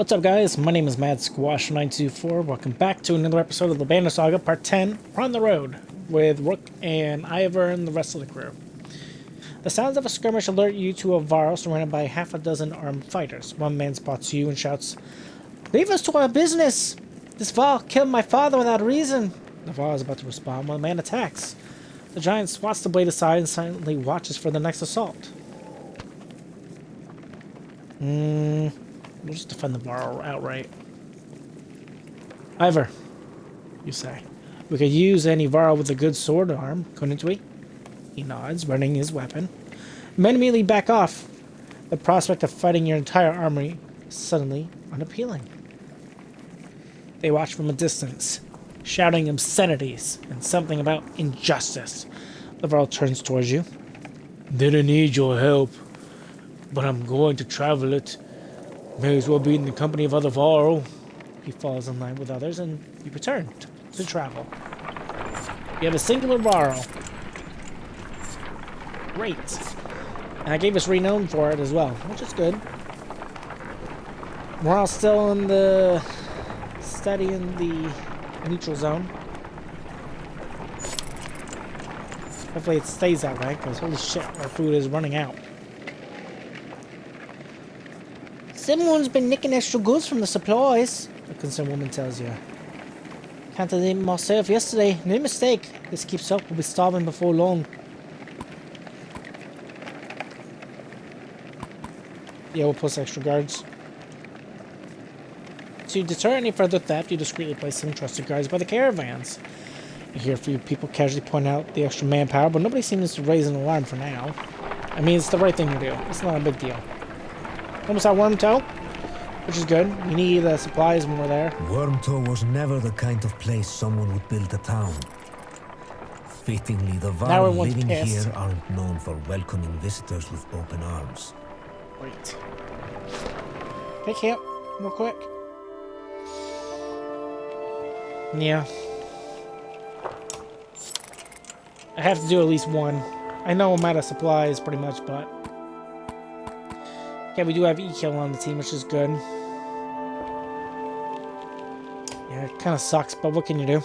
What's up, guys? My name is Mad Squash924. Welcome back to another episode of the Banner Saga, Part 10. We're on the road with Rook and Ivor and the rest of the crew. The sounds of a skirmish alert you to a Varl surrounded by half a dozen armed fighters. One man spots you and shouts, "Leave us to our business! This Varl killed my father without reason!" The Varl is about to respond when the man attacks. The giant swats the blade aside and silently watches for the next assault. We'll just defend the Varl outright. Ivor, you say. We could use any Varl with a good sword arm, couldn't we? He nods, running his weapon. Men immediately back off. The prospect of fighting your entire army is suddenly unappealing. They watch from a distance, shouting obscenities and something about injustice. The Varl turns towards you. Didn't need your help, but I'm going to travel it. May as well be in the company of other Varl. He falls in line with others, and you return to travel. You have a singular Varl. Great. And I gave us renown for it as well, which is good. We're all still in the studying the neutral zone. Hopefully it stays that way, because holy shit, our food is running out. Someone's been nicking extra goods from the supplies, the concerned woman tells you. Can't have eaten myself yesterday. No mistake. This keeps up, we'll be starving before long. Yeah, we'll post extra guards. To deter any further theft, you discreetly place some trusted guards by the caravans. You hear a few people casually point out the extra manpower, but nobody seems to raise an alarm for now. I mean, it's the right thing to do. It's not a big deal. Almost at Wormtoe, which is good. We need supplies when we're there. Wormtoe was never the kind of place someone would build a town. Fittingly, the Varl living here aren't known for welcoming visitors with open arms. Wait. Hey, camp, real quick. Yeah. I have to do at least one. I know I'm out of supplies pretty much, but... Okay, we do have E-Kill on the team, which is good. Yeah, it kind of sucks, but what can you do?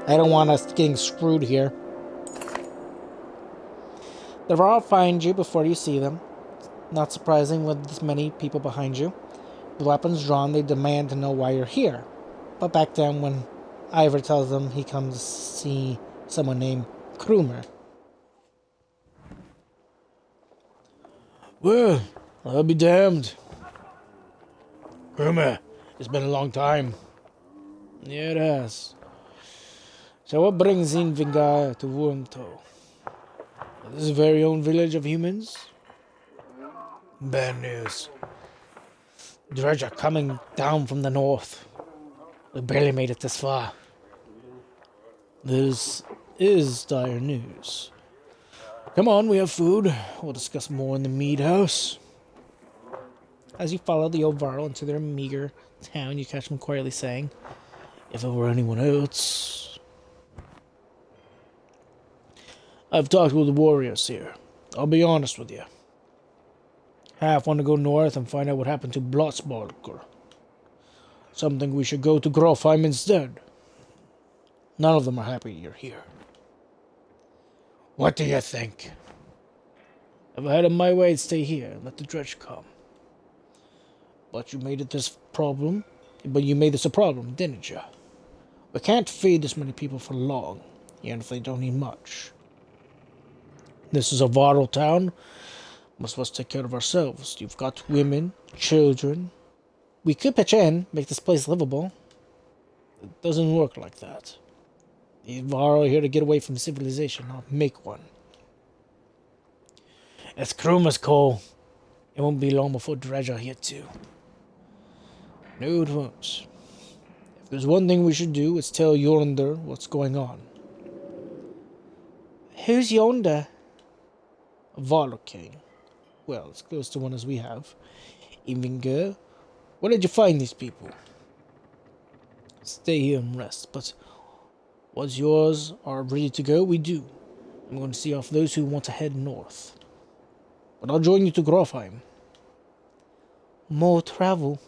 I don't want us getting screwed here. The Varl find you before you see them. Not surprising with this many people behind you. With weapons drawn, they demand to know why you're here. But back down when Ivor tells them he comes to see someone named Krumer. Well, I'll be damned. Krumer, it's been a long time. Yeah, it has. So what brings Invingar to Wormtoe? This is very own village of humans? Bad news. Dredge coming down from the north. We barely made it this far. This is dire news. Come on, we have food. We'll discuss more in the mead house. As you follow the old Varl into their meager town, you catch them quietly saying, "If it were anyone else..." I've talked with the warriors here. I'll be honest with you. Half want to go north and find out what happened to Blotsbalker. Some think we should go to Grofheim instead. None of them are happy you're here. What do you think? If I had it my way, I'd stay here and let the dredge come. But you made this a problem, didn't you? We can't feed this many people for long, even if they don't need much. This is a Varl town. Most of us take care of ourselves. You've got women, children. We could pitch in, make this place livable. It doesn't work like that. The Varl are here to get away from civilization, not make one. It's Krumer's call. It won't be long before Dredge are here too. No, it won't. If there's one thing we should do, it's tell Yonder what's going on. Who's Yonder? A Varl king. Well, as close to one as we have. Invingar, where did you find these people? Stay here and rest, but once yours are ready to go, we do. I'm going to see off those who want to head north. but I'll join you to Grofheim. More travel?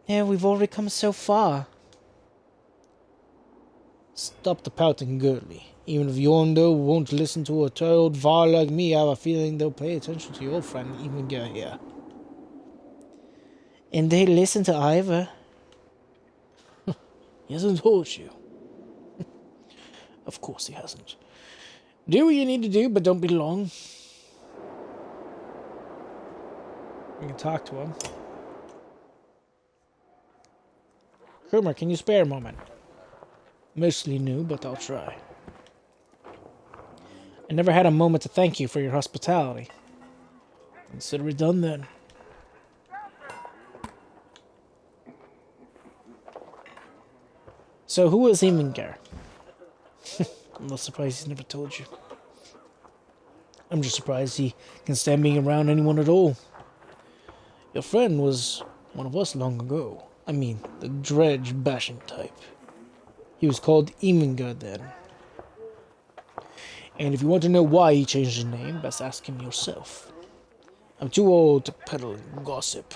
Yeah, we've already come so far. Stop the pouting, girlie. Even if Yondo won't listen to a old var like me, I have a feeling they'll pay attention to your friend Evinger here. And they listen to Ivor. He hasn't told you. Of course he hasn't. Do what you need to do, but don't be long. We can talk to him. Krumer, can you spare a moment? Mostly new, but I'll try. I never had a moment to thank you for your hospitality. Consider it done then. So who is Evinger? I'm not surprised he's never told you. I'm just surprised he can stand being around anyone at all. Your friend was one of us long ago. I mean, the dredge-bashing type. He was called Evinger then. And if you want to know why he changed his name, best ask him yourself. I'm too old to peddle gossip.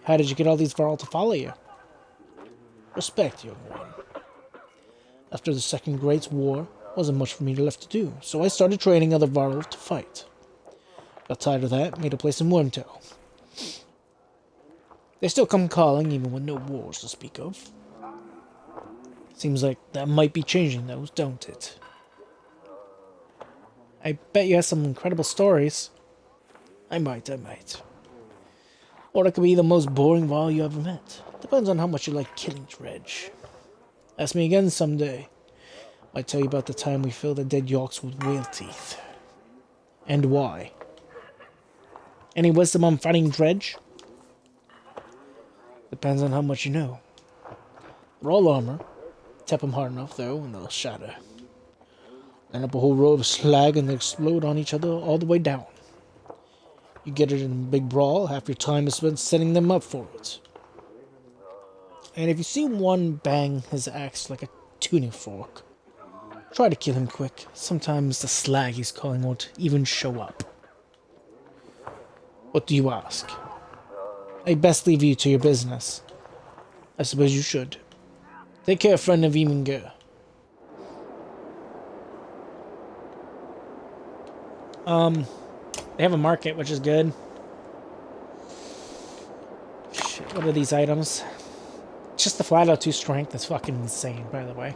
How did you get all these Varl to follow you? Respect, young one. After the Second Great War, wasn't much for me left to do, so I started training other Varl to fight. Got tired of that, made a place in Wormtail. They still come calling, even with no wars to speak of. Seems like that might be changing, though, don't it? I bet you have some incredible stories. I might. Or I could be the most boring Varl you ever met. Depends on how much you like killing dredge. Ask me again someday. Might tell you about the time we filled the dead Yorks with whale teeth. And why. Any wisdom on fighting dredge? Depends on how much you know. They're all armor. Tap them hard enough, though, and they'll shatter. Line up a whole row of slag and they explode on each other all the way down. You get it in a big brawl, half your time is spent setting them up for it. And if you see one bang his axe like a tuning fork, try to kill him quick. Sometimes the slag he's calling won't even show up. What do you ask? I best leave you to your business. I suppose you should. Take care, friend of Evinger. They have a market, which is good. Shit, what are these items? Just the flat out 2 strength is fucking insane, by the way.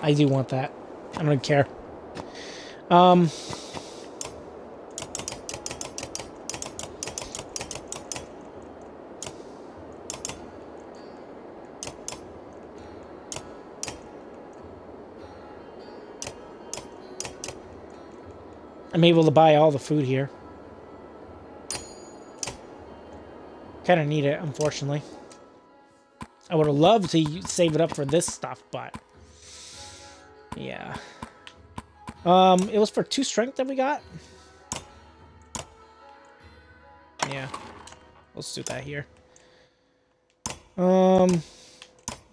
I do want that. I don't care. I'm able to buy all the food here. Kind of need it, unfortunately. I would have loved to save it up for this stuff, but... yeah. It was for 2 strength that we got? Yeah. Let's do that here.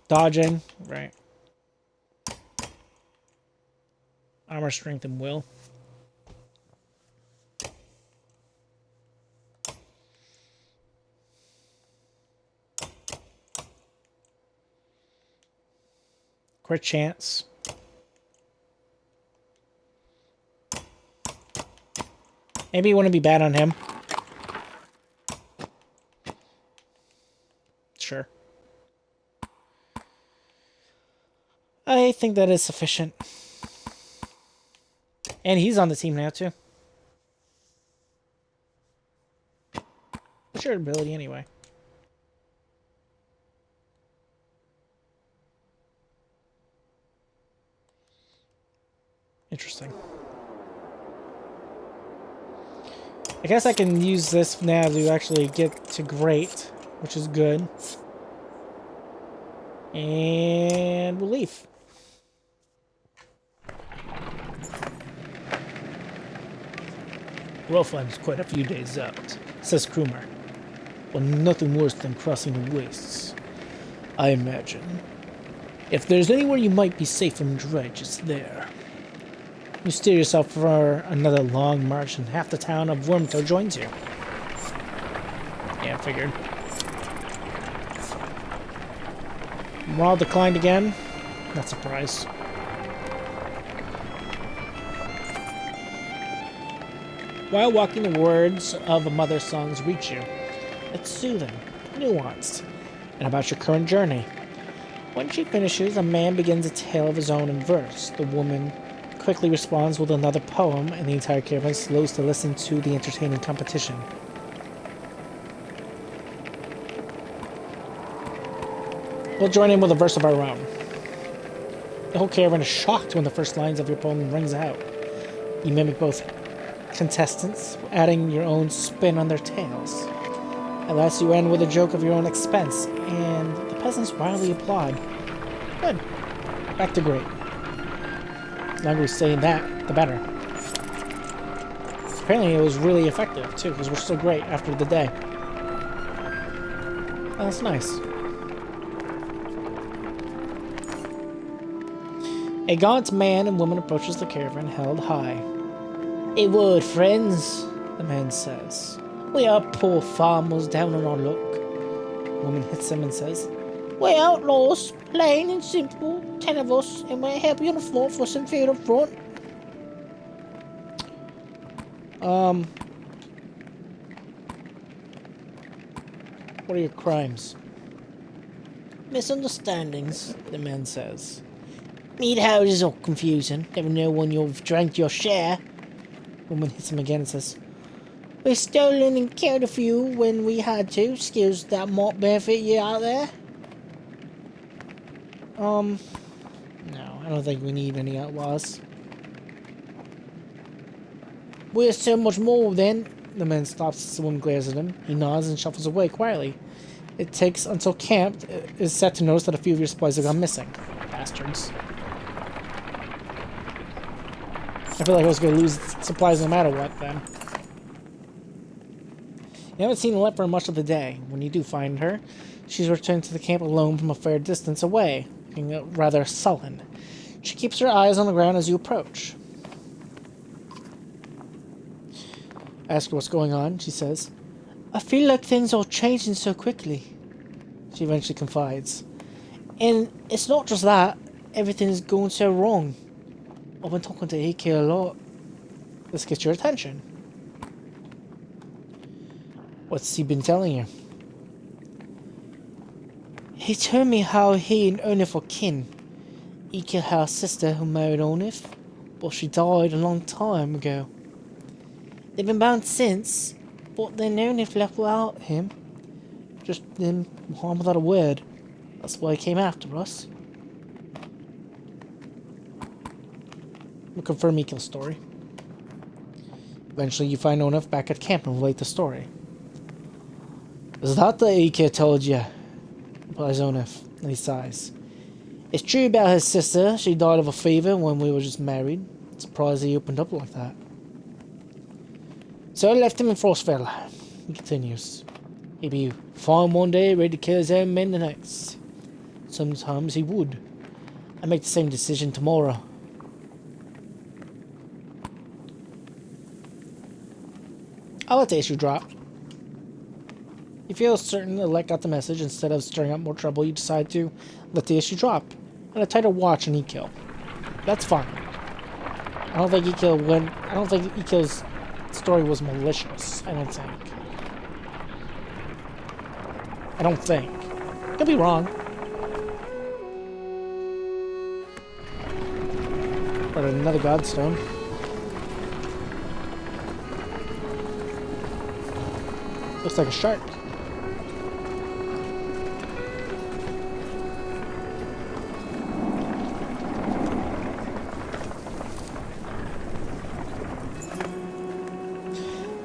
Dodging. Right. Armor, strength, and will. Crit chance. Maybe you wouldn't be bad on him. Sure. I think that is sufficient. And he's on the team now, too. What's your ability, anyway? Interesting. I guess I can use this now to actually get to great, which is good. And we'll leave. Grofheim's quite a few days out, says Krumer. Well, nothing worse than crossing the wastes. I imagine. If there's anywhere you might be safe from dredge, it's there. You steer yourself for another long march, and half the town of Wormtoe joins you. Yeah, I figured. Morale declined again. Not surprised. While walking, the words of a mother's songs reach you. It's soothing, nuanced, and about your current journey. When she finishes, a man begins a tale of his own in verse. The woman quickly responds with another poem, and the entire caravan slows to listen to the entertaining competition. We'll join in with a verse of our own. The whole caravan is shocked when the first lines of your poem rings out. You mimic both contestants, adding your own spin on their tales. At last you end with a joke of your own expense, and the peasants wildly applaud. Good. Back to great. The longer we say that, the better. Apparently it was really effective, too, because we're still great after the day. Oh, that's nice. A gaunt man and woman approaches the caravan held high. "A word, friends," the man says. "We are poor farmers down on our luck." The woman hits him and says, "We're outlaws, plain and simple, 10 of us, and we'll help you on the floor for some food up front." What are your crimes? "Misunderstandings," the man says. "Meat houses are confusing. Never know when you've drank your share." The woman hits him again and says, "We've stolen and killed a few when we had to. Skills that might benefit you out there." No, I don't think we need any outlaws. "We're so much more then." The man stops as the woman glares at him. He nods and shuffles away quietly. It takes until camp is set to notice that a few of your supplies have gone missing. Bastards. I feel like I was going to lose supplies no matter what, then. You haven't seen Let for much of the day. When you do find her, she's returned to the camp alone from a fair distance away, looking rather sullen. She keeps her eyes on the ground as you approach. Ask her what's going on, she says. "I feel like things are changing so quickly," she eventually confides. "And it's not just that. Everything's going so wrong. I've been talking to AK a lot." This gets your attention. What's he been telling you? "He told me how he and Onif are kin. Ike had a sister who married Onif, but she died a long time ago. They've been bound since, but then Onif left without him. Just them harm without a word. That's why he came after us." We'll confirm Ikil's story. Eventually you find Onif back at camp and relate the story. "Is that the Ike told you?" replies Onif, and he sighs. "It's true about his sister. She died of a fever when we were just married. Surprised he opened up like that. So I left him in Frostfell." He continues. "He'd be fine one day, ready to kill his own men the next. Sometimes he would. I make the same decision tomorrow." I'll let the issue drop. You feel certain the Elect got the message. Instead of stirring up more trouble, you decide to let the issue drop and a tighter watch on Ikil. That's fine. I don't think Ikil's story was malicious. I don't think. Could be wrong. But another Godstone. Looks like a shark.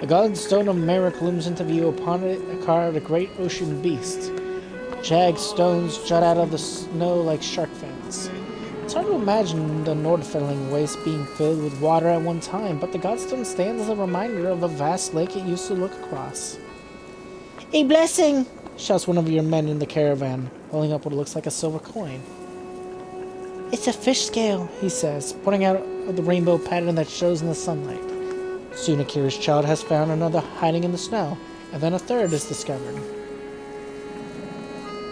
A Godstone of Merrick looms into view. Upon it, a carved a great ocean beast. Jagged stones jut out of the snow like shark fins. It's hard to imagine the Nordfelling waste being filled with water at one time, but the Godstone stands as a reminder of the vast lake it used to look across. "A blessing," shouts one of your men in the caravan, holding up what looks like a silver coin. It's a fish scale, he says, pointing out the rainbow pattern that shows in the sunlight. Soon Akira's child has found another hiding in the snow, and then a third is discovered.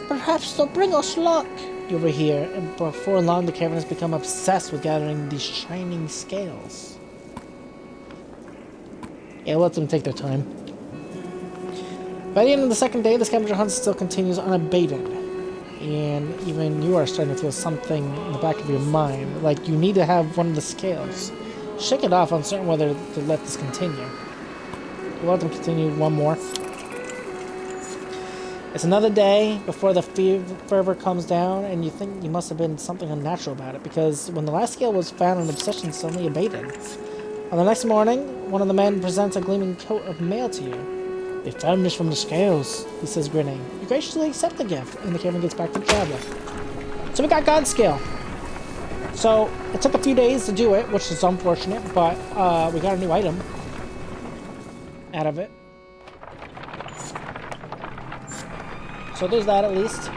Perhaps they'll bring us luck, you overhear, and before long the caravan has become obsessed with gathering these shining scales. Yeah, let them take their time. By the end of the second day, the scavenger hunt still continues unabated. And even you are starting to feel something in the back of your mind, like you need to have one of the scales. Shake it off, uncertain whether to let this continue. We'll let them continue one more. It's another day before the fervor comes down, and you think you must have been something unnatural about it, because when the last scale was found, an obsession suddenly abated. On the next morning, one of the men presents a gleaming coat of mail to you. They found this from the scales, he says, grinning. You graciously accept the gift, and the caravan gets back to travel. So we got God Scale. So it took a few days to do it, which is unfortunate, but we got a new item out of it. So there's that at least.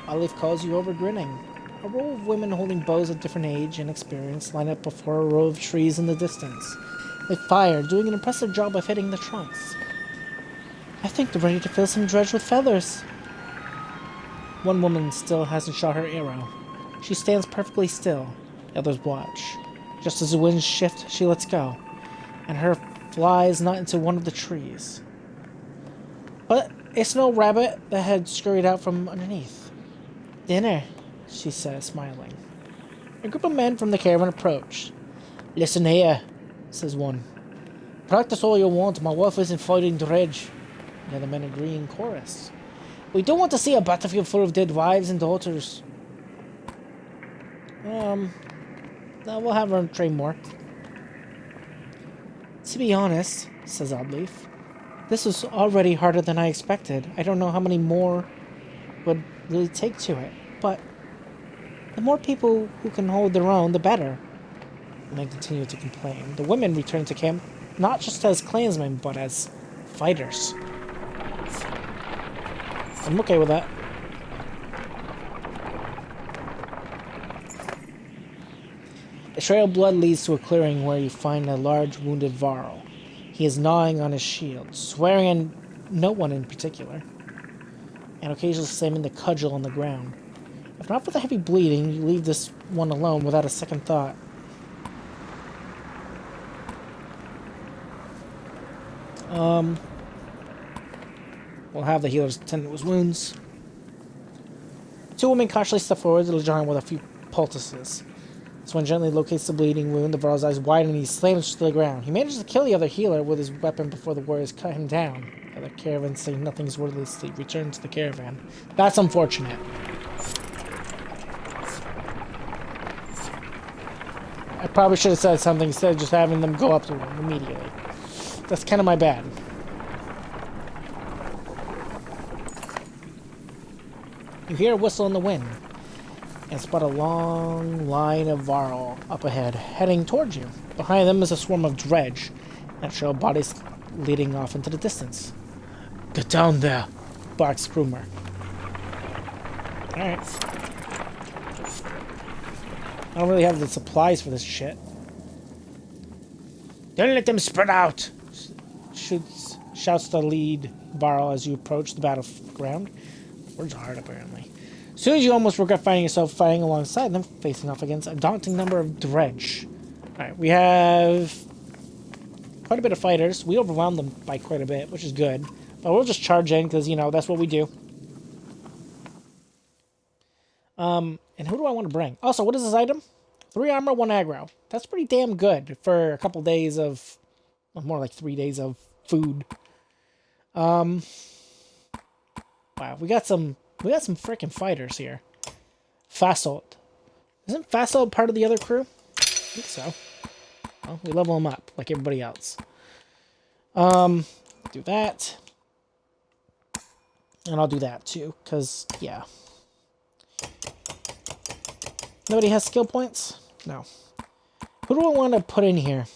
Olive calls you over, grinning. A row of women holding bows of different age and experience line up before a row of trees in the distance. They fire, doing an impressive job of hitting the trunks. I think they're ready to fill some dredge with feathers. One woman still hasn't shot her arrow. She stands perfectly still. The others watch. Just as the winds shift, she lets go, and her flies not into one of the trees. But a snow rabbit that had scurried out from underneath. Dinner, she says, smiling. A group of men from the caravan approach. Listen here, says one. Practice all you want, my wife isn't fighting dredge. The other men agree in chorus. We don't want to see a battlefield full of dead wives and daughters. No, we'll have her train more. To be honest, says Oddleaf, this was already harder than I expected. I don't know how many more would really take to it, but the more people who can hold their own, the better. And they continue to complain. The women return to camp, not just as clansmen, but as fighters. I'm okay with that. A trail of blood leads to a clearing where you find a large wounded Varl. He is gnawing on his shield, swearing at no one in particular, and occasionally slamming the cudgel on the ground. If not for the heavy bleeding, you leave this one alone without a second thought. We'll have the healers tend to his wounds. Two women cautiously step forward to the giant with a few poultices. This one gently locates the bleeding wound. The Varl's eyes widen and he slams to the ground. He manages to kill the other healer with his weapon before the warriors cut him down. The other caravan saying nothing's worthlessly returned to the caravan. That's unfortunate. I probably should have said something instead of just having them go up to him immediately. That's kind of my bad. You hear a whistle in the wind, and spot a long line of Varl up ahead, heading towards you. Behind them is a swarm of dredge, and trail bodies leading off into the distance. Get down there, barks Krumer. Alright. I don't really have the supplies for this shit. Don't let them spread out! Shouts the lead Varl as you approach the battleground. Words are hard, apparently. As soon as you almost regret finding yourself fighting alongside them, facing off against a daunting number of dredge. Alright, we have quite a bit of fighters. We overwhelmed them by quite a bit, which is good. But we'll just charge in, because, you know, that's what we do. And who do I want to bring? Also, what is this item? 3 armor, 1 aggro. That's pretty damn good for a couple days of... Well, more like 3 days of food. Wow, we got some freaking fighters here. Fasolt. Isn't Fasolt part of the other crew? I think so. Well, we level him up like everybody else. Do that. And I'll do that too, because, yeah. Nobody has skill points? No. Who do I want to put in here?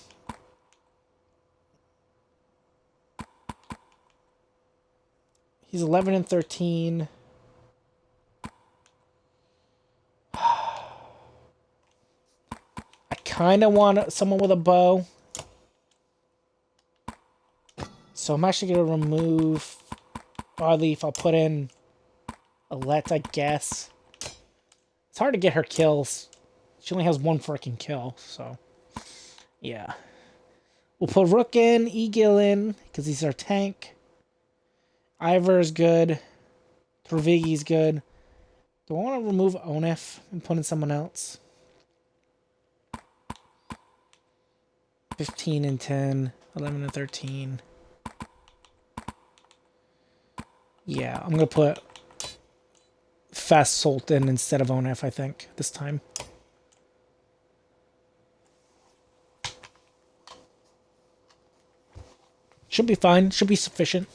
He's 11 and 13. I kind of want someone with a bow. So I'm actually going to remove Broadleaf. I'll put in Alette, I guess. It's hard to get her kills. She only has one freaking kill, so... yeah. We'll put Rook in, Egil in, because he's our tank. Ivor's good. Trevigi's good. Do I want to remove Onif and put in someone else? 15 and 10. 11 and 13. Yeah, I'm going to put Fast Sultan instead of Onif, I think, this time. Should be fine. Should be sufficient.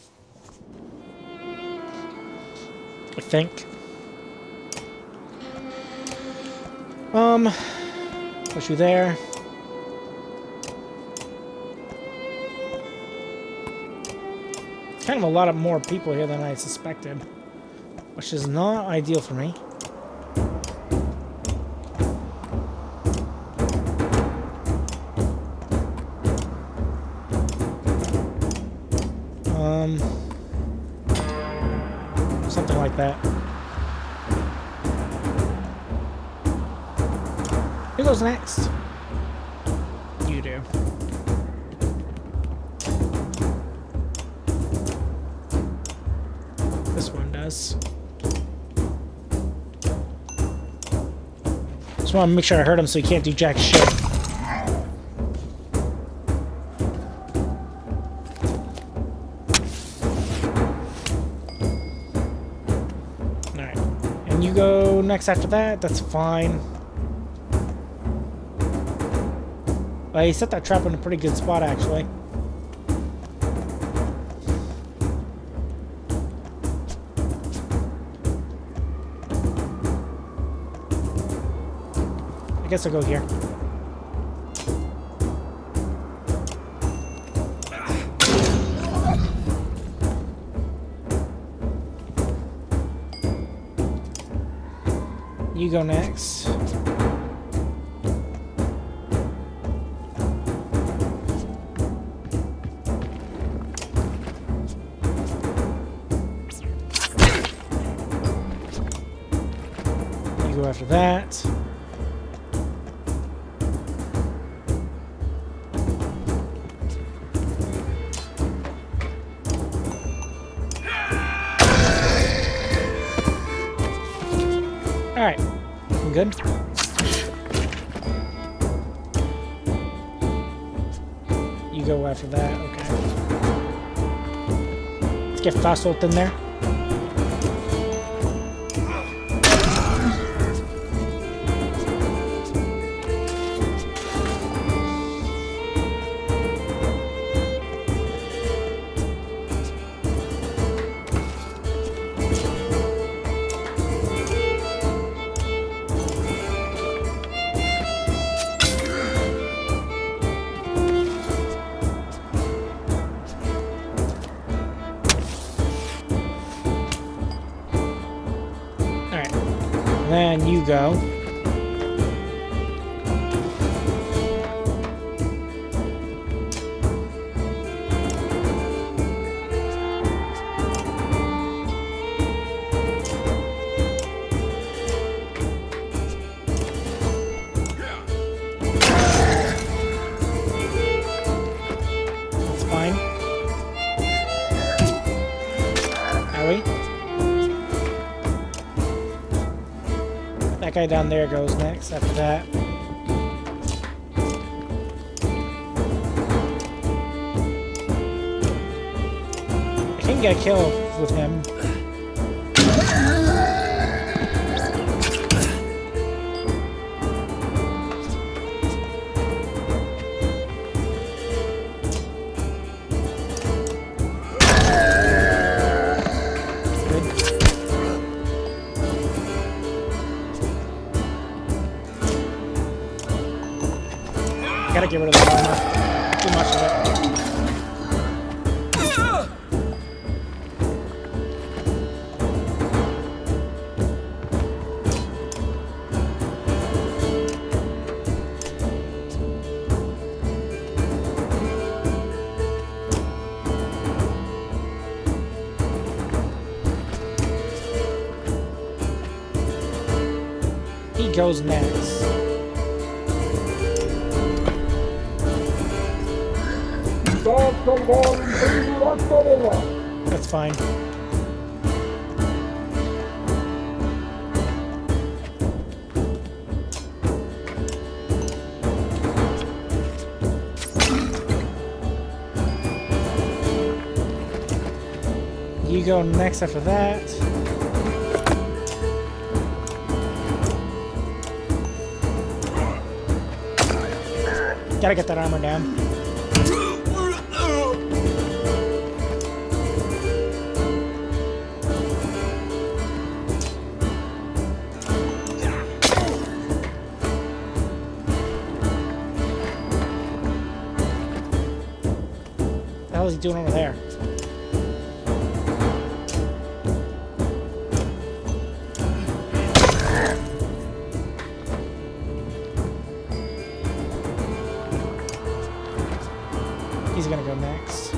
I think. Push you there. It's kind of a lot of more people here than I suspected, which is not ideal for me. Something like that. Who goes next? You do. This one does. Just want to make sure I hurt him so he can't do jack shit. Alright. And you go next after that, that's fine. Well, he set that trap in a pretty good spot, actually. I guess I'll go here. You go next. You go after that. Alright, I'm good. You go after that, okay. Let's get Fast Ult in there. Then you go. That's fine. Are we? That guy down there goes next after that. I can get a kill with him. Gotta get rid of the armor. Too much of it. He goes next. That's fine. You go next after that. Gotta get that armor down. What the hell is he doing over there? He's gonna go next.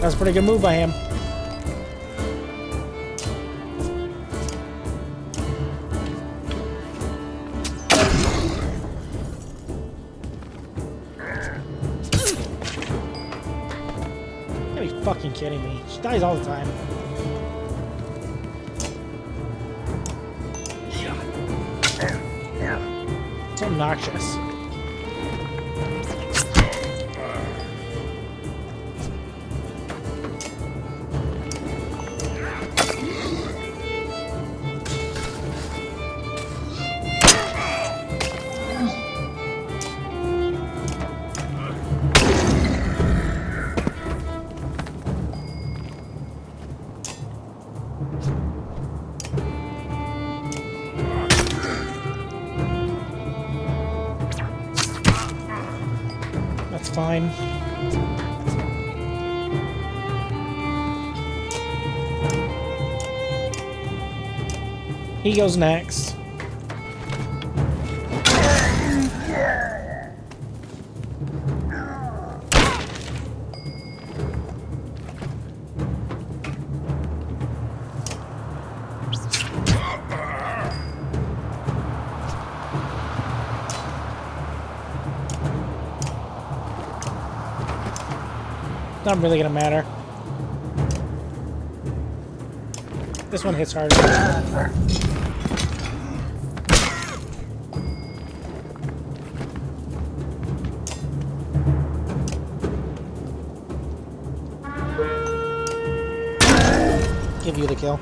That's a pretty good move by him. You gotta be fucking kidding me. She dies all the time. It's obnoxious. That's fine. He goes next. Not really gonna matter. This one hits harder. Give you the kill.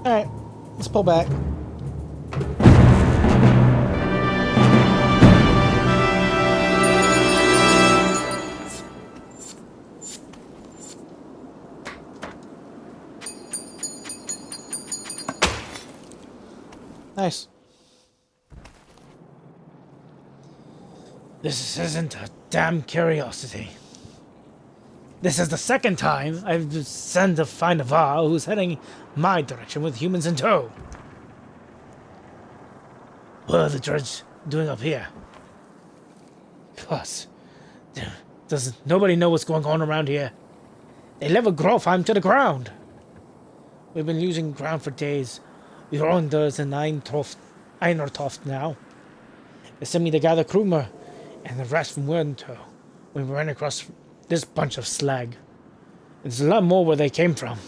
Alright, let's pull back. Nice. This isn't a damn curiosity. This is the second time I've sent to find a Var who's heading my direction with humans in tow. What are the droids doing up here? Plus, does nobody know what's going on around here? They leveled Grofheim to the ground. We've been losing ground for days. We're under the Einertoft now. They sent me to gather Krumer and the rest from Wernto when we ran across this bunch of slag. There's a lot more where they came from.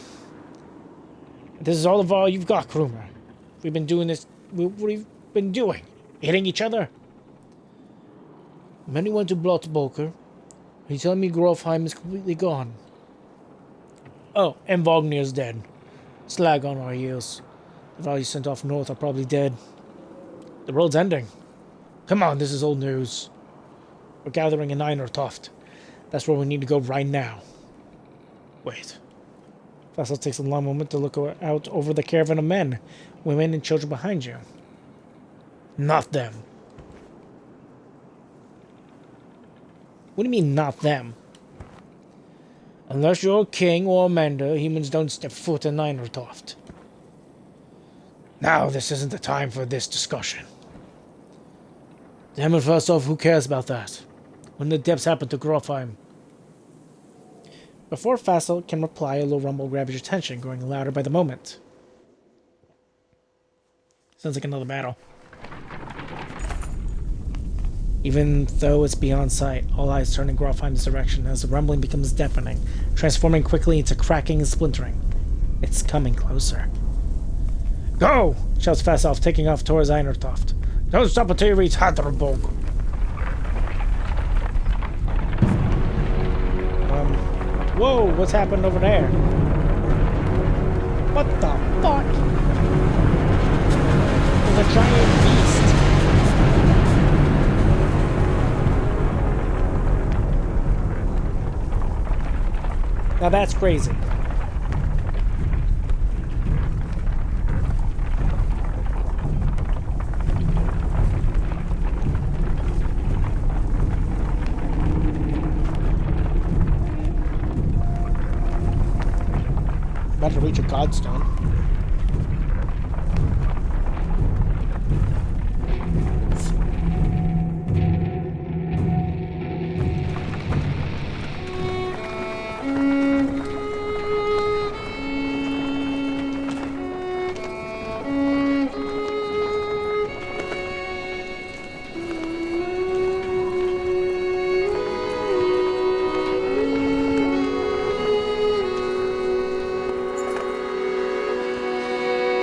This is all of all you've got, Krumer. We've been doing this. We've been doing? Hitting each other? Many went to Blottboker. He's telling me Grofheim is completely gone. Oh, and Vognir's dead. Slag on our heels. The values sent off north are probably dead. The road's ending. Come on, this is old news. We're gathering in Einertoft. That's where we need to go right now. Wait. Vassal takes a long moment to look out over the caravan of men, women, and children behind you. Not them. What do you mean, not them? Unless you're a king or a mender, humans don't step foot in Einertoft. Now, this isn't the time for this discussion. Damn it, first off, who cares about that? When the depths happen to Grofheim? Before Fassel can reply, a low rumble grabs your attention, growing louder by the moment. Sounds like another battle. Even though it's beyond sight, all eyes turn in Grofheim's direction as the rumbling becomes deafening, transforming quickly into cracking and splintering. It's coming closer. Go! Shouts Fasself, taking off towards Einertoft. Don't stop until you reach Hadderburg. Whoa, what's happened over there? What the fuck? There's a giant beast. Now that's crazy. About to reach a godstone.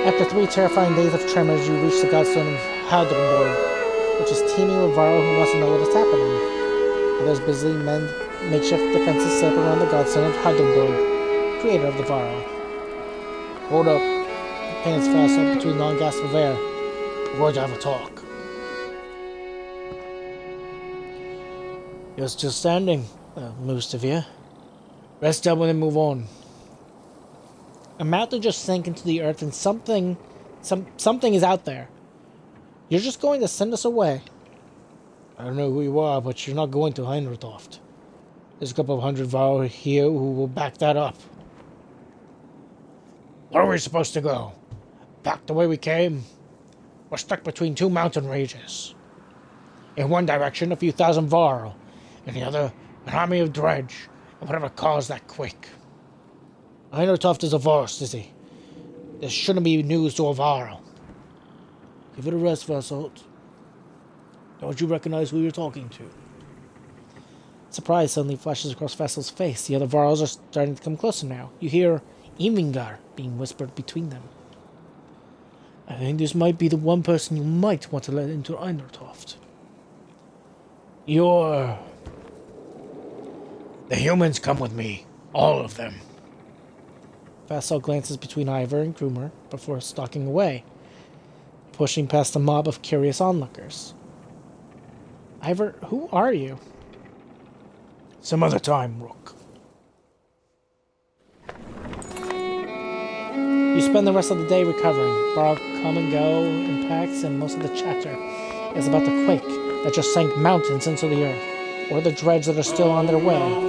After 3 terrifying days of tremors, you reach the godstone of Hadderborg, which is teeming with Varro who wants to know what is happening. Others busily mend makeshift defenses set up around the godstone of Hadderborg, creator of the Varro. Hold up. The pain is fast up between long gasps of air. We're going to have a talk. You're still standing, most of you. Rest up and move on. A mountain just sank into the earth and something is out there. You're just going to send us away. I don't know who you are, but you're not going to Heinrichtoft. There's a couple of hundred Varro here who will back that up. Where are we supposed to go? Back the way we came? We're stuck between 2 mountain ranges. In one direction, a few thousand Varro. In the other, an army of dredge, and whatever caused that quake. Heinrichtoft is a Vorst, is he? There shouldn't be news to a Varro. Give it a rest, Vasselt. Don't you recognize who you're talking to? Surprise suddenly flashes across Vassel's face. The other Varros are starting to come closer now. You hear Evingar being whispered between them. I think this might be the one person you might want to let into Heinrichtoft. The humans come with me. All of them. Vassal glances between Ivor and Groomer before stalking away, pushing past a mob of curious onlookers. Ivor, who are you? Some other time, Rook. You spend the rest of the day recovering. Varro come and go in packs, and most of the chatter is about the quake that just sank mountains into the earth, or the dredge that are still on their way.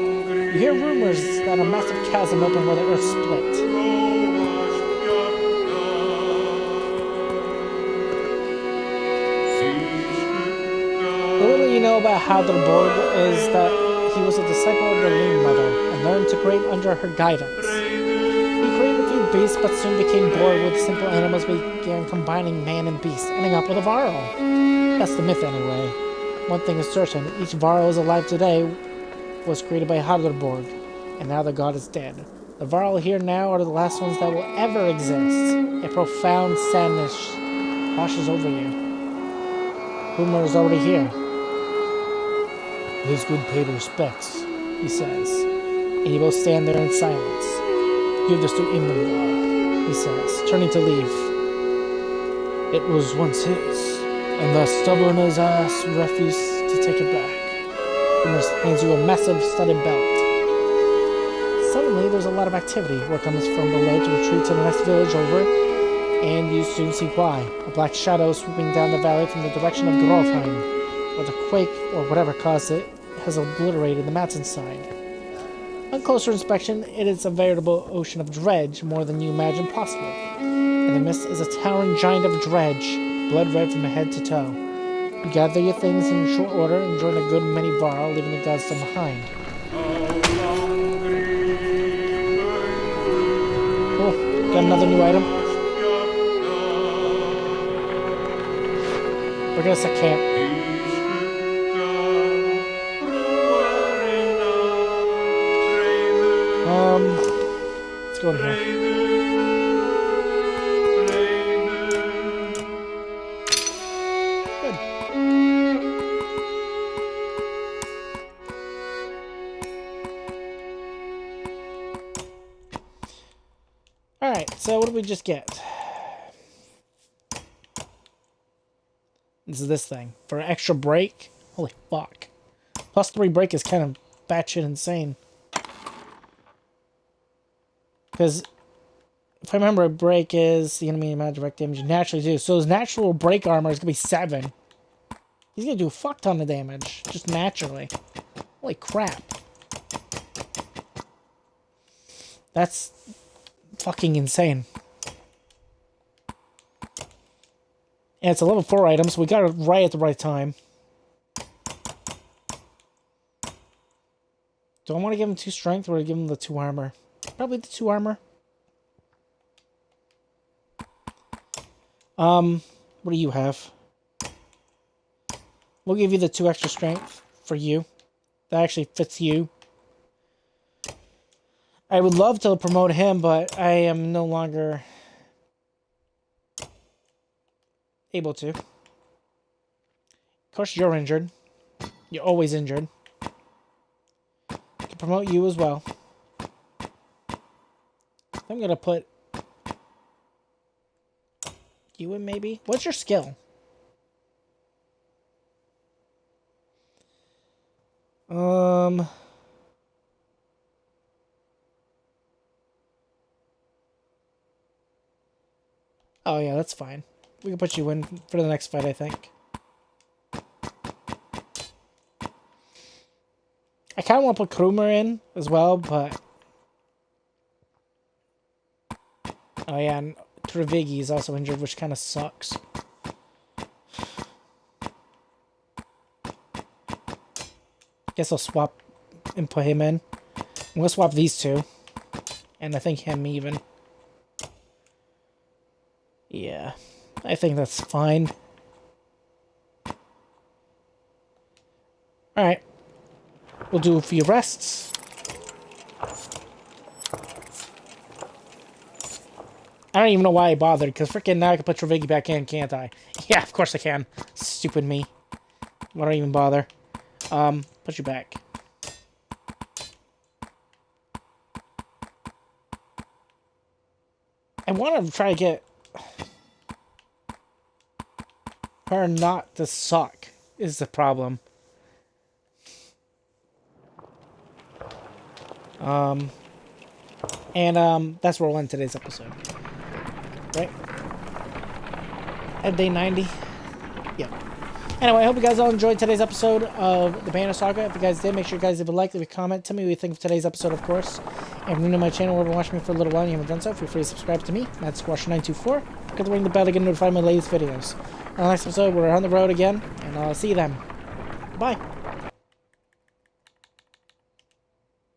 You hear rumors that a massive chasm opened where the earth split. The little you know about Hadderborg is that he was a disciple of the Loon Mother and learned to create under her guidance. He created a few beasts but soon became bored with simple animals, began combining man and beast, ending up with a Varro. That's the myth anyway. One thing is certain, each Varro is alive today was created by Hadderborg, and now the god is dead. The Varro here now are the last ones that will ever exist. A profound sadness washes over you. Boomer is already here. It is good paid respects, he says, and you both stand there in silence. Give this to Imrangar, he says, turning to leave. It was once his, and the stubborn as ass refused to take it back. Boomer hands you a massive studded belt. Suddenly, there's a lot of activity. Word comes from below to retreat to the next village over, and you soon see why. A black shadow swooping down the valley from the direction of Grofheim, where the quake, or whatever caused it, has obliterated the mountainside. On closer inspection, it is a veritable ocean of dredge, more than you imagined possible. In the mist is a towering giant of dredge, blood red from head to toe. You gather your things in short order and join a good many Varl, leaving the gods still behind. Cool. Got another new item. We're gonna set camp. Let's go in here. Good. Alright, so what did we just get? This is this thing. For an extra break? Holy fuck. Plus 3 break is kind of batshit insane. Because, if I remember, a break is the enemy amount of direct damage you naturally do. So his natural break armor is going to be 7. He's going to do a fuck ton of damage. Just naturally. Holy crap. That's fucking insane. And it's a level 4 item, so we got it right at the right time. Do I want to give him 2 strength or do I give him the 2 armor? Probably the 2 armor. What do you have? We'll give you the 2 extra strength for you. That actually fits you. I would love to promote him, but I am no longer able to. Of course, you're injured. You're always injured. I can promote you as well. I'm gonna put you in, maybe. What's your skill? Oh yeah, that's fine. We can put you in for the next fight, I think. I kind of want to put Krumer in as well, but... Oh yeah, and Trevigi is also injured, which kind of sucks. Guess I'll swap and put him in. I'm going to swap these 2. And I think him even. Yeah, I think that's fine. Alright. We'll do a few rests. I don't even know why I bothered, because freaking now I can put Trevigi back in, can't I? Yeah, of course I can. Stupid me. Why don't I even bother? Put you back. I want to try to get her not to suck, is the problem. That's where we'll end today's episode. Right? At day 90? Yeah. Anyway, I hope you guys all enjoyed today's episode of the Banner Saga. If you guys did, make sure you guys leave a like, leave a comment. Tell me what you think of today's episode, of course. And if you're new to my channel or have been watching me for a little while and you haven't done so, feel free to subscribe to me. That's Squasher924. Click the ring the bell to get notified of my latest videos. On the next episode, we're on the road again, and I'll see you then. Bye.